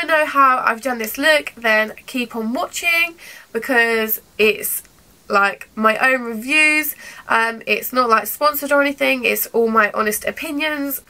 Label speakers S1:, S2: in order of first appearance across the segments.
S1: know how I've done this look, then keep on watching, because it's like my own reviews. It's not like sponsored or anything, it's all my honest opinions.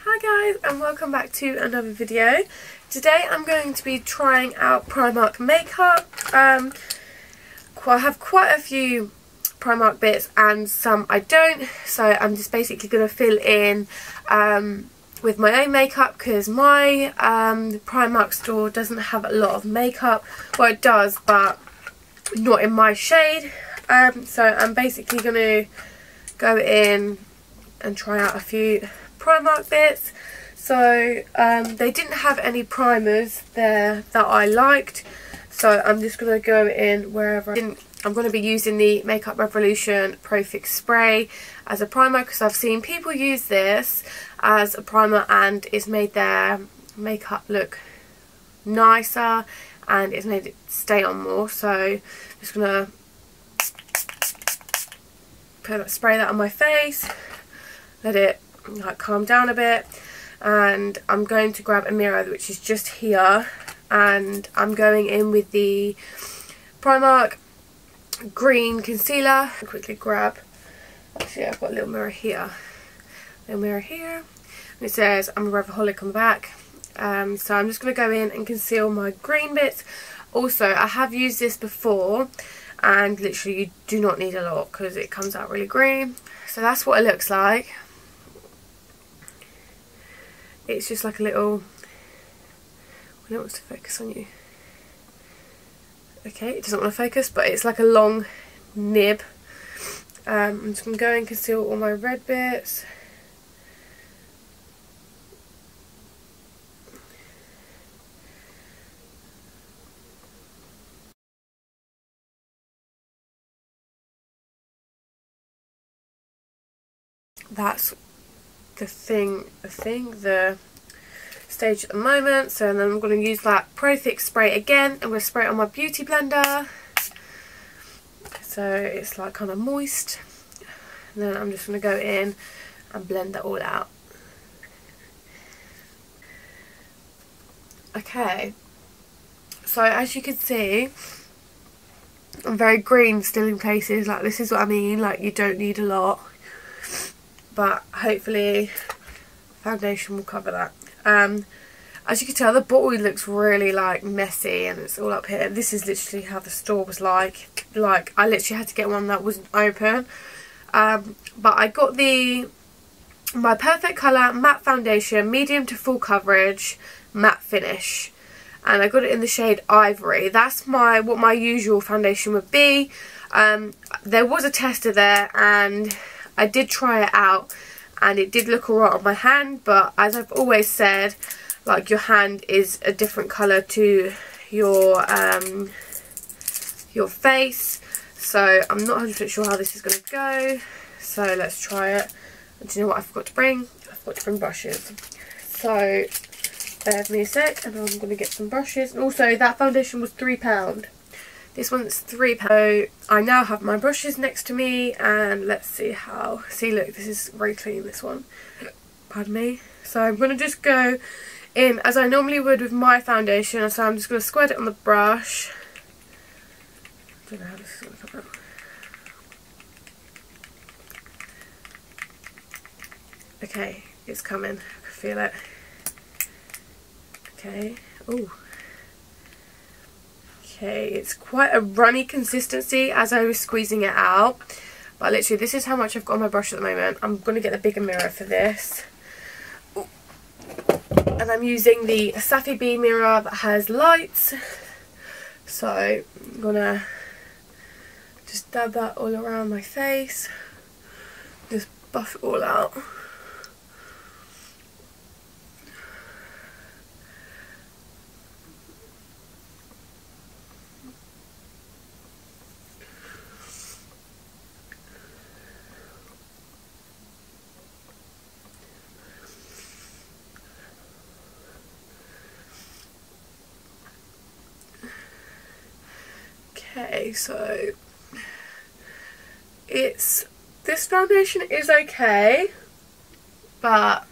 S1: Hi guys, and welcome back to another video. Today I'm going to be trying out Primark makeup. I have quite a few Primark bits and some I don't, so I'm just basically going to fill in with my own makeup, because my Primark store doesn't have a lot of makeup. Well, it does, but not in my shade. So I'm basically going to go in and try out a few Primark bits. So they didn't have any primers there that I liked, so I'm just going to go in wherever. I'm going to be using the Makeup Revolution Pro Fix Spray as a primer, because I've seen people use this as a primer and it's made their makeup look nicer and it's made it stay on more. So I'm just going to spray that on my face, let it like calm down a bit, and I'm going to grab a mirror which is just here, and I'm going in with the Primark green concealer. I'll quickly grab, actually I've got a little mirror here, and it says I'm a Revoholic on the back. So I'm just going to go in and conceal my green bits. Also, I have used this before and literally you do not need a lot because it comes out really green. So that's what it looks like. It's just like a little, I don't want to focus on you. Okay, it doesn't want to focus, but it's like a long nib. I'm just going to go and conceal all my red bits. That's the stage at the moment. So then I'm going to use that Pro Fix spray again. I'm going to spray it on my beauty blender, so it's like kind of moist. And then I'm just going to go in and blend that all out. Okay, so as you can see, I'm very green still in places. Like, this is what I mean, like you don't need a lot, but hopefully foundation will cover that. As you can tell, the bottle looks really like messy and it's all up here. This is literally how the store was like I literally had to get one that wasn't open. But I got my Perfect Colour matte foundation, medium to full coverage, matte finish, and I got it in the shade Ivory. That's what my usual foundation would be. There was a tester there and I did try it out and it did look alright on my hand, but as I've always said, like, your hand is a different colour to your face, so I'm not 100% sure how this is going to go. So let's try it. And do you know what I forgot to bring? I forgot to bring brushes. So bear with me a sec and I'm going to get some brushes. And also, that foundation was £3. This one's £3. So I now have my brushes next to me, and let's see how. See, look, this is very clean, this one. Pardon me. So I'm going to just go in as I normally would with my foundation. So I'm just going to squirt it on the brush. I don't know how this is going to come out. Okay, it's coming. I can feel it. Okay. Ooh. Okay, it's quite a runny consistency as I was squeezing it out, but literally this is how much I've got on my brush at the moment. I'm going to get the bigger mirror for this. Ooh. And I'm using the Safi B mirror that has lights, so I'm going to just dab that all around my face, just buff it all out. Okay, so this foundation is okay, but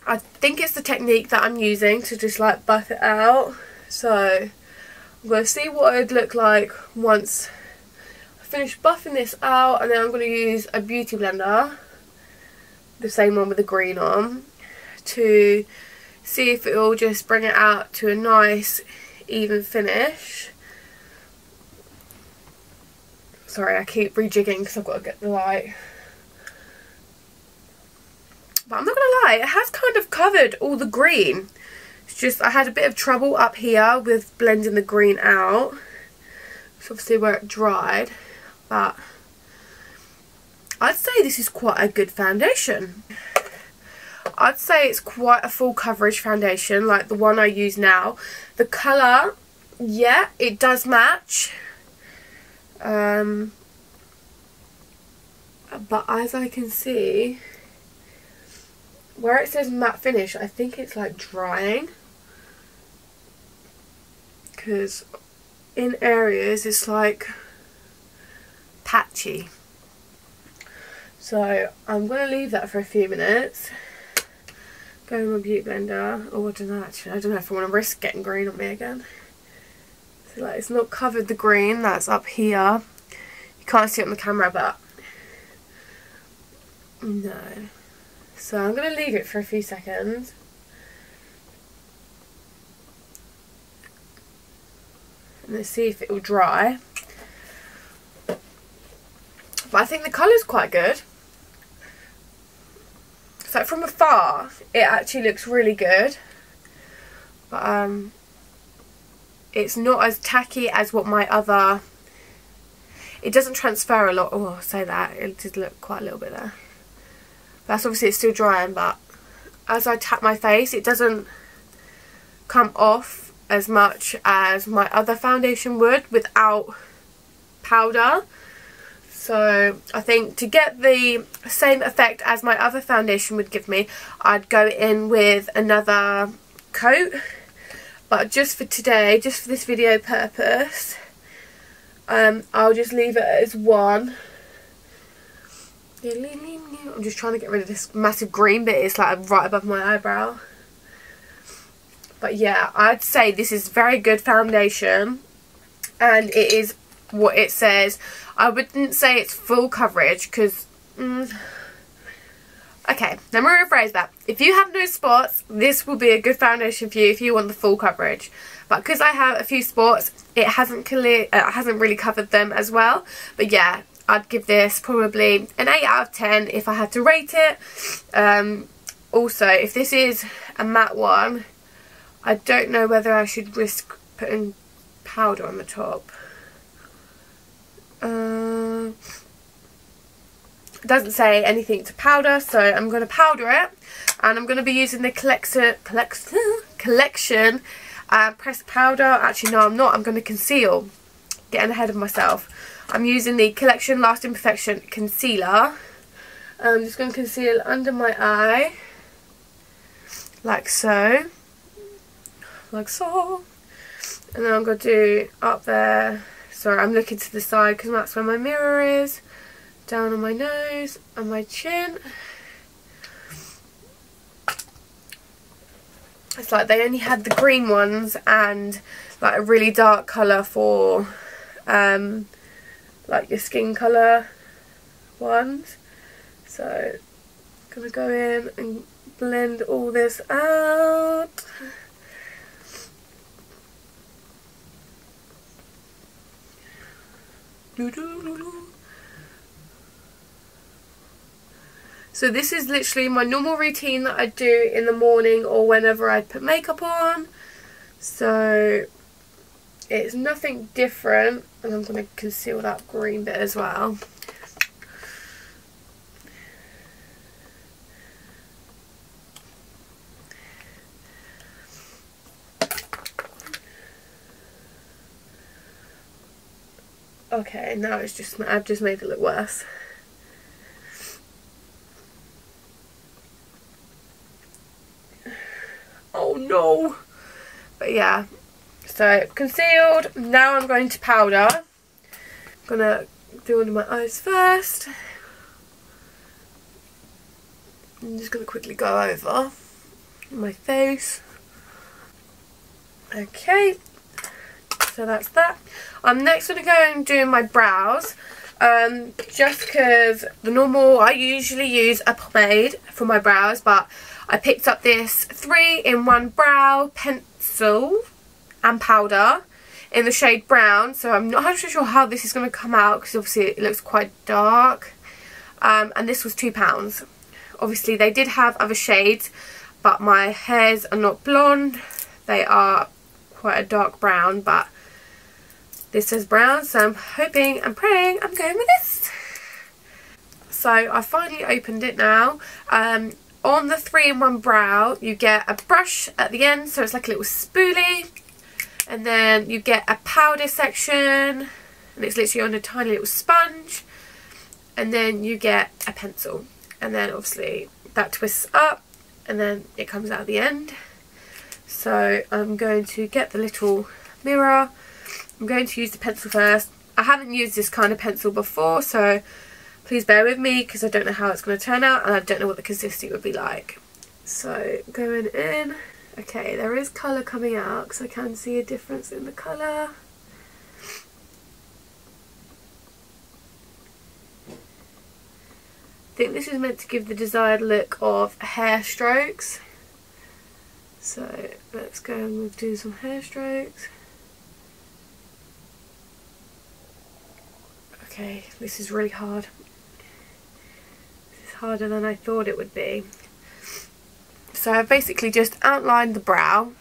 S1: I think it's the technique that I'm using to just like buff it out. So I'm going to see what it would look like once I finish buffing this out, and then I'm going to use a beauty blender, the same one with the green on, to see if it will just bring it out to a nice even finish. Sorry, I keep rejigging because I've got to get the light. But I'm not going to lie, it has kind of covered all the green. It's just I had a bit of trouble up here with blending the green out. It's obviously where it dried. But I'd say this is quite a good foundation. I'd say it's quite a full coverage foundation, like the one I use now. The colour, yeah, it does match. But as I can see, where it says matte finish, I think it's like drying. Because in areas it's like patchy. So I'm going to leave that for a few minutes. Go in my beauty blender. Oh, I don't know actually. I don't know if I want to risk getting green on me again. So like it's not covered the green that's up here. You can't see it on the camera, but no. So I'm going to leave it for a few seconds. And let's see if it will dry. But I think the colour's quite good. So from afar, it actually looks really good. But it's not as tacky as what my other... It doesn't transfer a lot. Oh, I'll say that. It did look quite a little bit there. That's obviously it's still drying, but as I tap my face, it doesn't come off as much as my other foundation would without powder. So I think to get the same effect as my other foundation would give me, I'd go in with another coat. But just for today, just for this video purpose, I'll just leave it as one. I'm just trying to get rid of this massive green bit. It's like right above my eyebrow. But yeah, I'd say this is very good foundation, and it is what it says. I wouldn't say it's full coverage because okay, let me rephrase that. If you have no spots, this will be a good foundation for you if you want the full coverage. But because I have a few spots, it hasn't really covered them as well. But yeah, I'd give this probably an 8 out of 10 if I had to rate it. Also, if this is a matte one, I don't know whether I should risk putting powder on the top. It doesn't say anything to powder, so I'm going to powder it. And I'm going to be using the collection pressed powder. Actually, no, I'm not. I'm going to conceal. Getting ahead of myself. I'm using the Collection Lasting Perfection Concealer. I'm just going to conceal under my eye. Like so. Like so. And then I'm going to do up there. Sorry, I'm looking to the side because that's where my mirror is. Down on my nose and my chin. It's like they only had the green ones and like a really dark colour for like your skin colour ones. So I'm gonna go in and blend all this out. So this is literally my normal routine that I do in the morning or whenever I put makeup on. So it's nothing different. And I'm going to conceal that green bit as well. Okay, now it's just, I've just made it look worse. Oh no! But yeah, so concealed. Now I'm going to powder. I'm gonna do under my eyes first. I'm just gonna quickly go over. in my face. Okay, so that's that. I'm next going to go and do my brows. Just because I usually use a pomade for my brows, but I picked up this 3-in-1 brow pencil and powder in the shade brown, so I'm not 100% sure how this is going to come out because obviously it looks quite dark. And this was £2. Obviously they did have other shades, but my hairs are not blonde, they are quite a dark brown, but this says brown, so I'm hoping and praying I'm going with this. So I finally opened it now. On the 3-in-1 brow you get a brush at the end, so it's like a little spoolie, and then you get a powder section, and it's literally on a tiny little sponge, and then you get a pencil, and then obviously that twists up and then it comes out at the end. So I'm going to get the little mirror. I'm going to use the pencil first. I haven't used this kind of pencil before, so please bear with me because I don't know how it's going to turn out and I don't know what the consistency would be like. So going in. Okay, there is colour coming out because I can see a difference in the colour. I think this is meant to give the desired look of hair strokes. So let's go and we'll do some hair strokes. Okay, this is really hard. This is harder than I thought it would be. So I've basically just outlined the brow.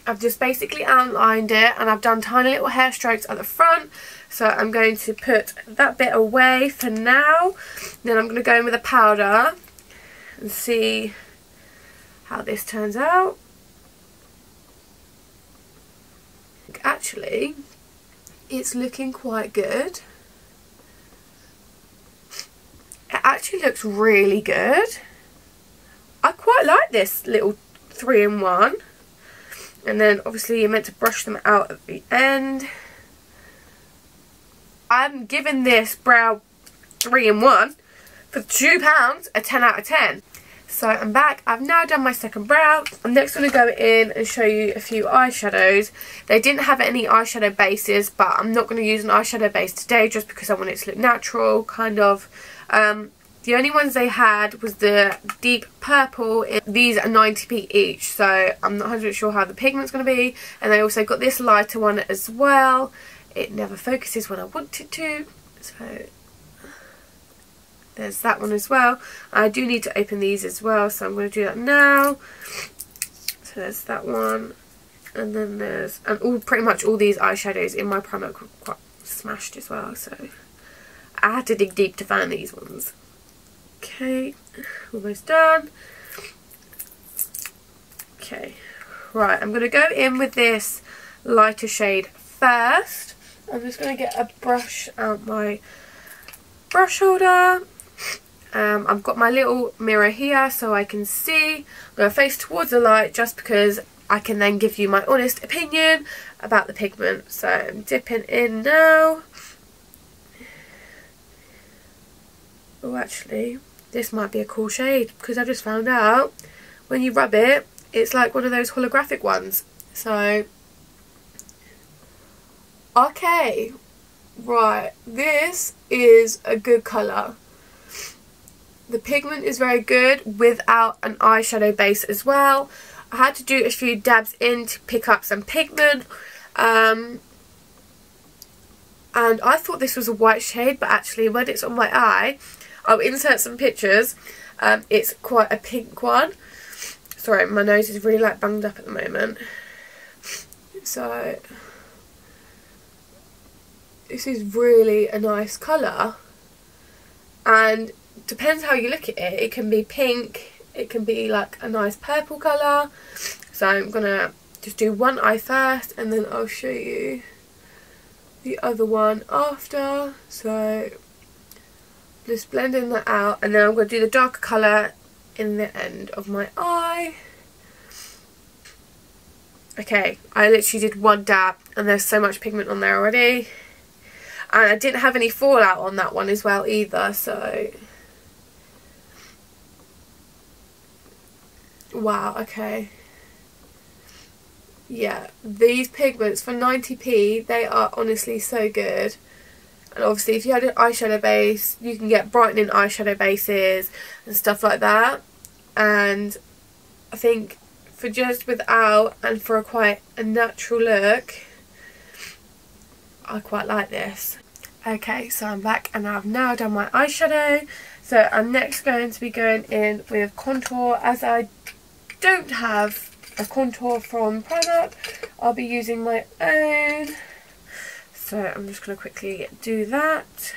S1: I've just basically outlined it and I've done tiny little hair strokes at the front. So I'm going to put that bit away for now. Then I'm going to go in with a powder and see how this turns out. Actually, it's looking quite good. It actually looks really good. I quite like this little 3-in-1. And then obviously you're meant to brush them out at the end. I'm giving this brow 3-in-1 for £2 a 10 out of 10. So I'm back. I've now done my second brow. I'm next going to go in and show you a few eyeshadows. They didn't have any eyeshadow bases, but I'm not going to use an eyeshadow base today just because I want it to look natural, kind of. The only ones they had was the deep purple. These are 90p each, so I'm not 100% sure how the pigment's going to be. And they also got this lighter one as well. It never focuses when I want it to, so there's that one as well. I do need to open these as well, so I'm going to do that now. So there's that one, and then there's, and pretty much all these eyeshadows in my Primark were quite smashed as well, so I had to dig deep to find these ones. Okay, almost done. Okay, right, I'm going to go in with this lighter shade first. I'm just going to get a brush out my brush holder. I've got my little mirror here so I can see. I'm going to face towards the light just because I can then give you my honest opinion about the pigment. So I'm dipping in now. Oh, actually, this might be a cool shade because I just found out when you rub it, it's like one of those holographic ones. So okay, right, this is a good colour. The pigment is very good without an eyeshadow base as well. I had to do a few dabs in to pick up some pigment. And I thought this was a white shade, but actually when it's on my eye, I'll insert some pictures. It's quite a pink one. Sorry, my nose is really like bunged up at the moment. So this is really a nice colour, and depends how you look at it. It can be pink, it can be like a nice purple colour. So I'm gonna just do one eye first and then I'll show you the other one after. So just blending that out, and then I'm going to do the darker colour in the end of my eye. Okay, I literally did one dab and there's so much pigment on there already. And I didn't have any fallout on that one as well either, so Wow, okay. Yeah, these pigments for 90p, they are honestly so good. And obviously if you had an eyeshadow base, you can get brightening eyeshadow bases and stuff like that. And I think for just without and for quite a natural look, I quite like this. Okay, so I'm back and I've now done my eyeshadow. So I'm next going to be going in with contour. As I don't have a contour from Primark, I'll be using my own. So I'm just going to quickly do that.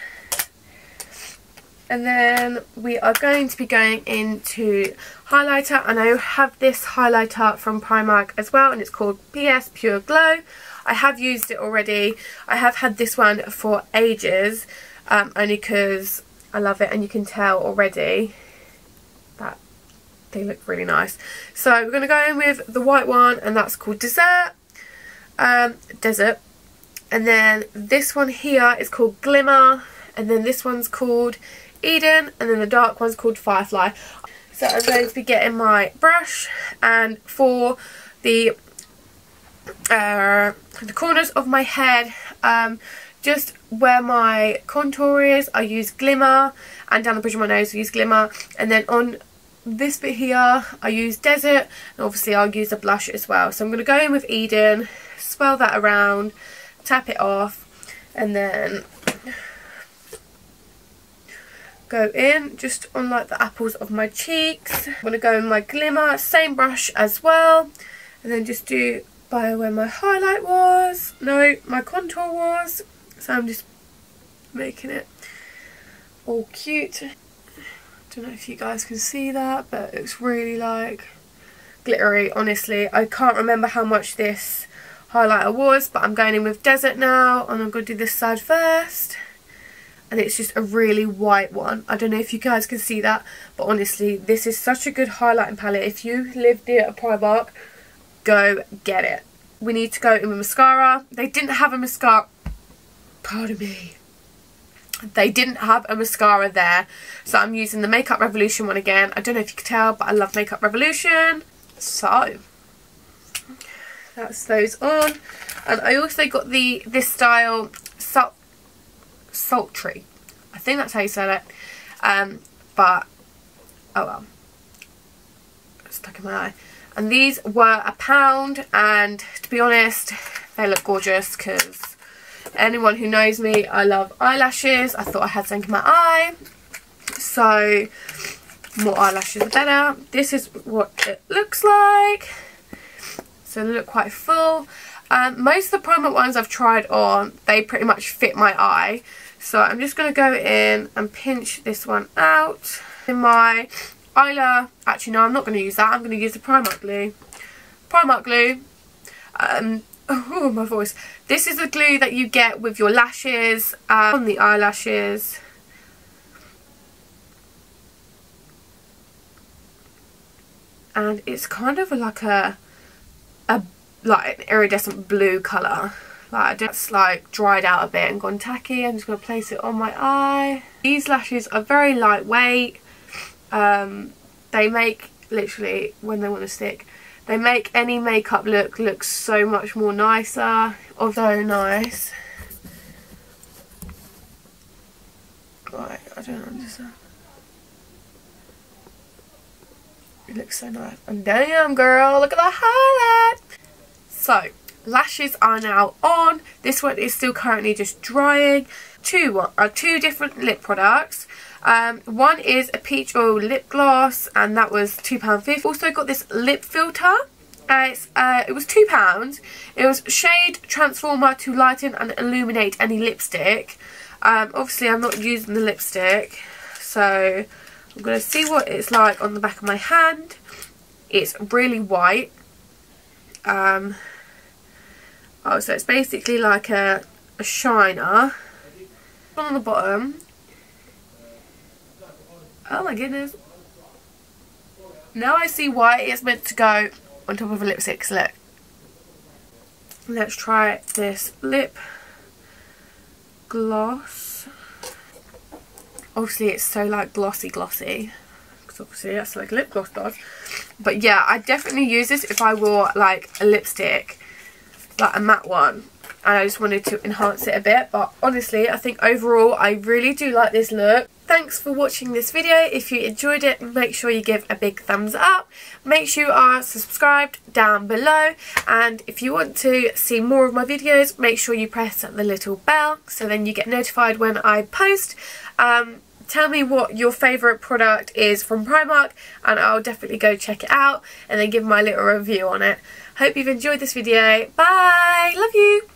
S1: And then we are going to be going into highlighter, and I have this highlighter from Primark as well, and it's called PS Pure Glow. I have used it already. I have had this one for ages, only because I love it, and you can tell already that they look really nice. So we're going to go in with the white one, and that's called Desert. And then this one here is called Glimmer, and then this one's called Eden, and then the dark one's called Firefly. So I'm going to be getting my brush, and for the corners of my head, just where my contour is, I use Glimmer, and down the bridge of my nose I use Glimmer, and then on this bit here I use Desert, and obviously I'll use a blush as well. So I'm going to go in with Eden, swirl that around, tap it off, and then go in just on like the apples of my cheeks. I'm going to go in my Glimmer, same brush as well, and then just do by where my highlight was, no, my contour was. So I'm just making it all cute. Don't know if you guys can see that, but it's really like glittery. Honestly, I can't remember how much this highlighter was, but I'm going in with Desert now, and I'm going to do this side first. And it's just a really white one. I don't know if you guys can see that, but honestly, this is such a good highlighting palette. If you live near a Primark, go get it. We need to go in with mascara. They didn't have a mascara. Pardon me. They didn't have a mascara there, so I'm using the Makeup Revolution one again. I don't know if you can tell, but I love Makeup Revolution. So that's those on, and I also got this style Sultry. I think that's how you say it. But oh well, it's stuck in my eye. And these were £1, and to be honest, they look gorgeous, because anyone who knows me, I love eyelashes. I thought I had something in my eye, so more eyelashes the better. This is what it looks like. So they look quite full. Most of the Primark ones I've tried on, they pretty much fit my eye. So I'm just going to go in and pinch this one out. In my eyeliner, actually no, I'm not going to use that. I'm going to use the Primark glue. Primark glue. Oh, my voice. This is the glue that you get with your lashes, on the eyelashes. And it's kind of like like an iridescent blue colour. Like it's like dried out a bit and gone tacky. I'm just going to place it on my eye. These lashes are very lightweight. They make, literally, when they want to stick, they make any makeup look so much more nicer. Although nice. Right, I don't understand. It looks so nice. And damn girl, look at the highlight. So, lashes are now on. This one is still currently just drying. Two different lip products. One is a peach oil lip gloss, and that was £2.50. Also got this lip filter. It was £2. It was Shade Transformer to lighten and illuminate any lipstick. Obviously I'm not using the lipstick, so I'm going to see what it's like on the back of my hand. It's really white. Oh, so it's basically like a shiner. On the bottom. Oh my goodness. Now I see why it's meant to go on top of a lipstick. So look. Let's try this lip gloss. Obviously it's so like glossy, because obviously that's like lip gloss does. But yeah, I definitely use this if I wore like a lipstick, like a matte one, and I just wanted to enhance it a bit. But honestly, I think overall I really do like this look. Thanks for watching this video. If you enjoyed it, make sure you give a big thumbs up. Make sure you are subscribed down below, and if you want to see more of my videos, make sure you press the little bell so then you get notified when I post. Tell me what your favourite product is from Primark and I'll definitely go check it out and then give my little review on it. Hope you've enjoyed this video. Bye! Love you!